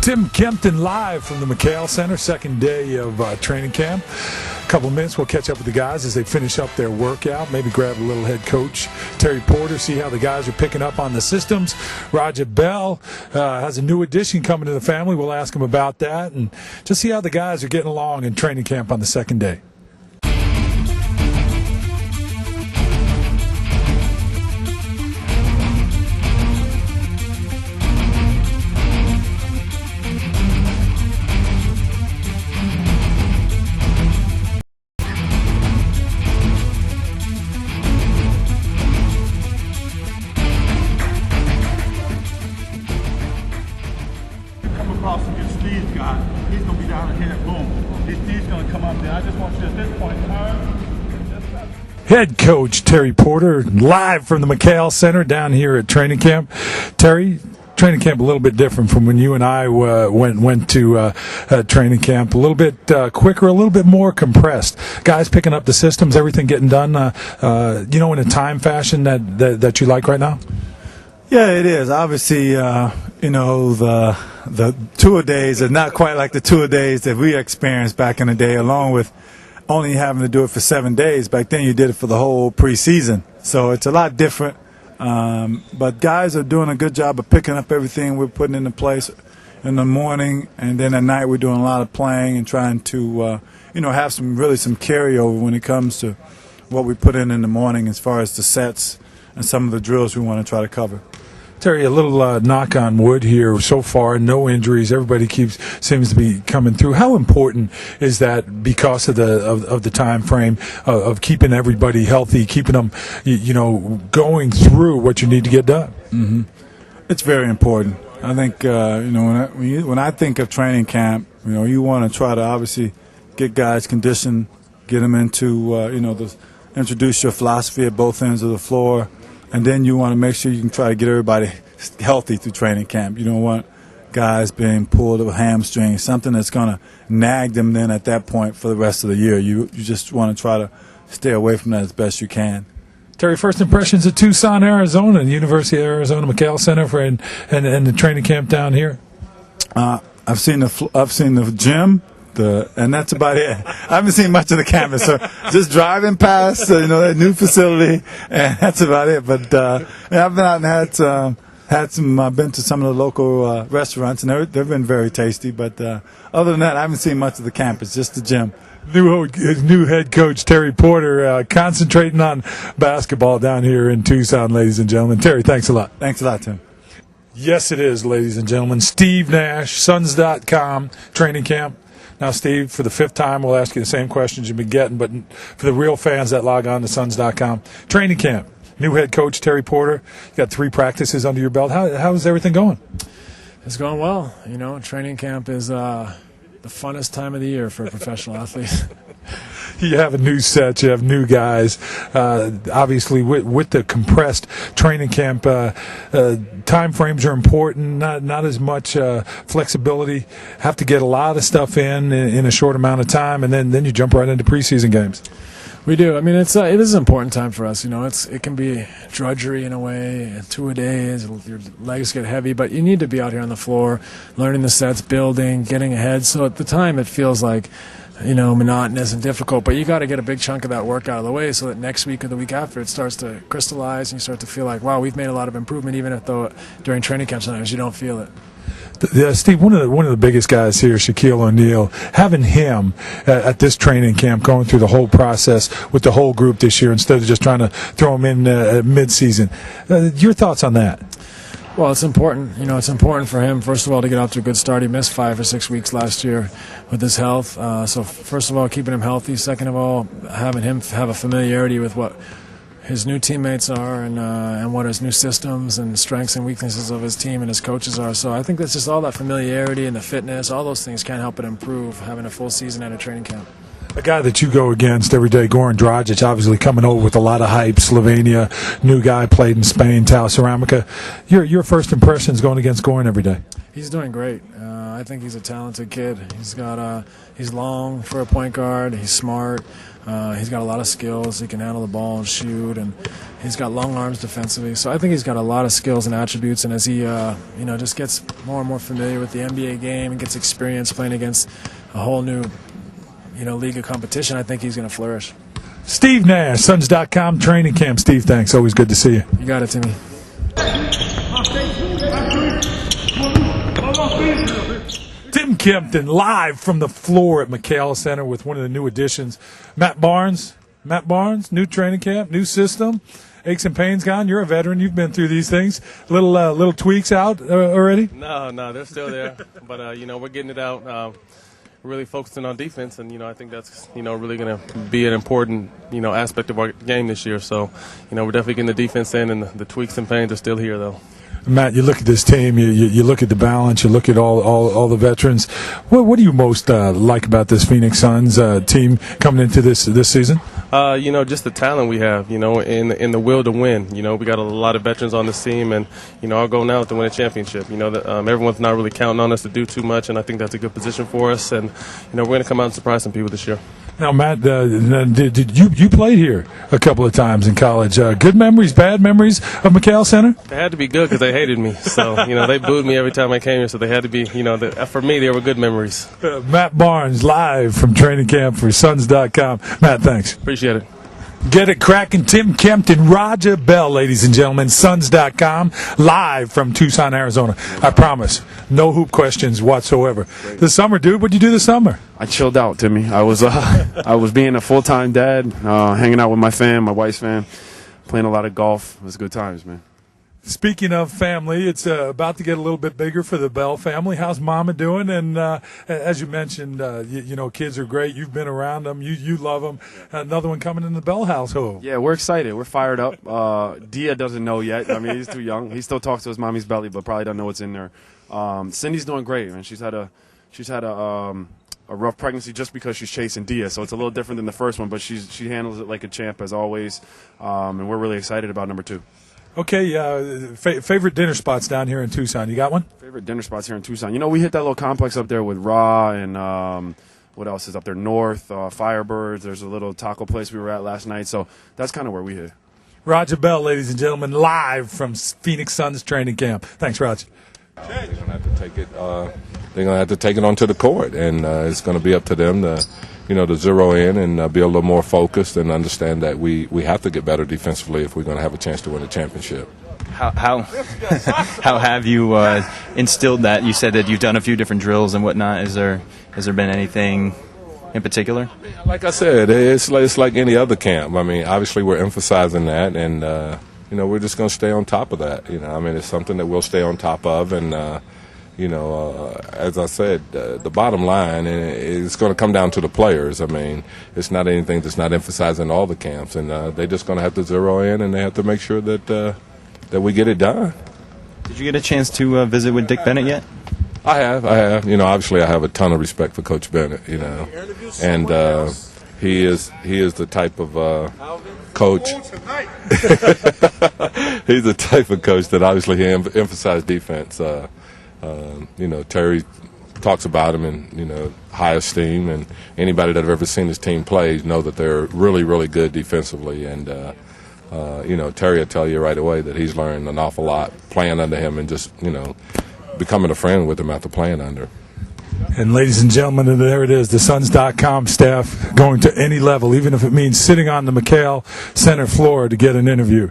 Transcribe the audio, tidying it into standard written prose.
Tim Kempton live from the McHale Center, second day of training camp. A couple of minutes, we'll catch up with the guys as they finish up their workout. Maybe grab a little head coach Terry Porter, see how the guys are picking up on the systems. Roger Bell has a new addition coming to the family. We'll ask him about that and just see how the guys are getting along in training camp on the second day. Against Steve's guy, he's going to be down ahead, boom. Steve's going to come up there. I just want you at this point, Head coach Terry Porter, live from the McHale Center down here at training camp. Terry, training camp a little bit different from when you and I went to training camp. A little bit quicker, a little bit more compressed. Guys picking up the systems, everything getting done, in a time fashion that you like right now? Yeah, it is. Obviously, the tour days are not quite like the tour days that we experienced back in the day, along with only having to do it for 7 days. Back then you did it for the whole preseason. So it's a lot different. But guys are doing a good job of picking up everything we're putting into place in the morning, and then at night we're doing a lot of playing and trying to, have some carryover when it comes to what we put in the morning as far as the sets and some of the drills we want to try to cover. Terry, a little knock on wood here so far, no injuries. Everybody seems to be coming through. How important is that because of the time frame of keeping everybody healthy, keeping them, going through what you need to get done? Mm-hmm. It's very important. I think when I think of training camp, you want to try to obviously get guys conditioned, get them into introduce your philosophy at both ends of the floor. And then you want to make sure you can try to get everybody healthy through training camp. You don't want guys being pulled with hamstrings, something that's going to nag them then at that point for the rest of the year. You just want to try to stay away from that as best you can. Terry, first impressions of Tucson, Arizona, and University of Arizona McHale Center and the training camp down here. I've seen the gym. And that's about it. I haven't seen much of the campus, so just driving past, that new facility, and that's about it. But I've been out and I've been to some of the local restaurants, and they've been very tasty. But other than that, I haven't seen much of the campus, just the gym. New head coach Terry Porter concentrating on basketball down here in Tucson, ladies and gentlemen. Terry, thanks a lot. Thanks a lot, Tim. Yes, it is, ladies and gentlemen. Steve Nash, Suns.com, training camp. Now, Steve, for the fifth time, we'll ask you the same questions you've been getting, but for the real fans that log on to Suns.com, training camp, new head coach Terry Porter, you got 3 practices under your belt. How's everything going? It's going well. Training camp is the funnest time of the year for a professional athlete. You have a new set, you have new guys. Obviously, with the compressed training camp, time frames are important, not as much flexibility. Have to get a lot of stuff in a short amount of time, and then you jump right into preseason games. We do. I mean, it is an important time for us. It can be drudgery in a way, 2 a days, your legs get heavy, but you need to be out here on the floor, learning the sets, building, getting ahead. So at the time, it feels like monotonous and difficult, but you got to get a big chunk of that work out of the way so that next week or the week after it starts to crystallize and you start to feel like, wow, we've made a lot of improvement, even if during training camp sometimes you don't feel it. Steve, one of the biggest guys here, Shaquille O'Neal, having him at this training camp, going through the whole process with the whole group this year instead of just trying to throw him in mid-season. Your thoughts on that? Well, it's important. It's important for him, first of all, to get off to a good start. He missed 5 or 6 weeks last year with his health. So first of all, keeping him healthy. Second of all, having him have a familiarity with what his new teammates are and what his new systems and strengths and weaknesses of his team and his coaches are. So I think that's just all that familiarity and the fitness, all those things can't help but improve having a full season at a training camp. A guy that you go against every day, Goran Dragic, obviously coming over with a lot of hype. Slovenia, new guy, played in Spain, Tau Ceramica. Your first impressions going against Goran every day? He's doing great. I think he's a talented kid. He's long for a point guard. He's smart. He's got a lot of skills. He can handle the ball and shoot, and he's got long arms defensively. So I think he's got a lot of skills and attributes. And as he, just gets more and more familiar with the NBA game and gets experience playing against a whole new, league of competition, I think he's going to flourish. Steve Nash, Suns.com training camp. Steve, thanks. Always good to see you. You got it, Timmy. Tim Kempton live from the floor at McKale Center with one of the new additions, Matt Barnes. Matt Barnes, new training camp, new system. Aches and pains gone. You're a veteran. You've been through these things. Little tweaks out already? No, they're still there. But, we're getting it out. Really focusing on defense, and I think that's really going to be an important aspect of our game this year. So we're definitely getting the defense in, and the tweaks and pains are still here though. Matt, you look at this team, you look at the balance, you look at all the veterans. What do you most like about this Phoenix Suns team coming into this season? Just the talent we have, in the will to win. We got a lot of veterans on this team, and our goal now is to win a championship. Everyone's not really counting on us to do too much, and I think that's a good position for us. And we're going to come out and surprise some people this year. Now, Matt, did you played here a couple of times in college? Good memories, bad memories of McKale Center? They had to be good because they hated me. So they booed me every time I came here. So they had to be, for me, they were good memories. Matt Barnes live from training camp for Suns.com. Matt, thanks. Appreciate it. Get it cracking. Tim Kempton, Raja Bell, ladies and gentlemen, Suns.com, live from Tucson, Arizona. I promise, no hoop questions whatsoever. This summer, dude, what'd you do this summer? I chilled out, Timmy. I was being a full-time dad, hanging out with my fam, my wife's fam, playing a lot of golf. It was good times, man. Speaking of family, it's about to get a little bit bigger for the Bell family. How's Mama doing? And as you mentioned, kids are great. You've been around them. You love them. Another one coming in the Bell household. Yeah, we're excited. We're fired up. Dia doesn't know yet. I mean, he's too young. He still talks to his mommy's belly, but probably doesn't know what's in there. Cindy's doing great, man. She's had a rough pregnancy just because she's chasing Dia, so it's a little different than the first one, but she handles it like a champ as always, and we're really excited about number 2. Okay, favorite dinner spots down here in Tucson. You got one? Favorite dinner spots here in Tucson. We hit that little complex up there with Raw and what else is up there? North, Firebirds. There's a little taco place we were at last night, so that's kind of where we hit. Raja Bell, ladies and gentlemen, live from Phoenix Suns training camp. Thanks, Raj. They're going to have to take it. They're going to have to take it onto the court, and it's going to be up to them to zero in and be a little more focused and understand that we have to get better defensively if we're going to have a chance to win a championship. How have you instilled that? You said that you've done a few different drills and whatnot. Has there been anything in particular? Like I said, it's like any other camp. I mean, obviously we're emphasizing that, and we're just going to stay on top of that. It's something that we'll stay on top of, and as I said, the bottom line is going to come down to the players. I mean, it's not anything that's not emphasized in all the camps, and they're just going to have to zero in, and they have to make sure that we get it done. Did you get a chance to visit with Dick Bennett yet? I have. Obviously I have a ton of respect for Coach Bennett, and he is the type of coach. He's the type of coach that obviously he emphasized defense. Terry talks about him in high esteem, and anybody that have ever seen his team play know that they're really, really good defensively. And Terry will tell you right away that he's learned an awful lot playing under him and just becoming a friend with him after playing under him. And ladies and gentlemen, there it is, the Suns.com staff going to any level, even if it means sitting on the McKale Center floor to get an interview.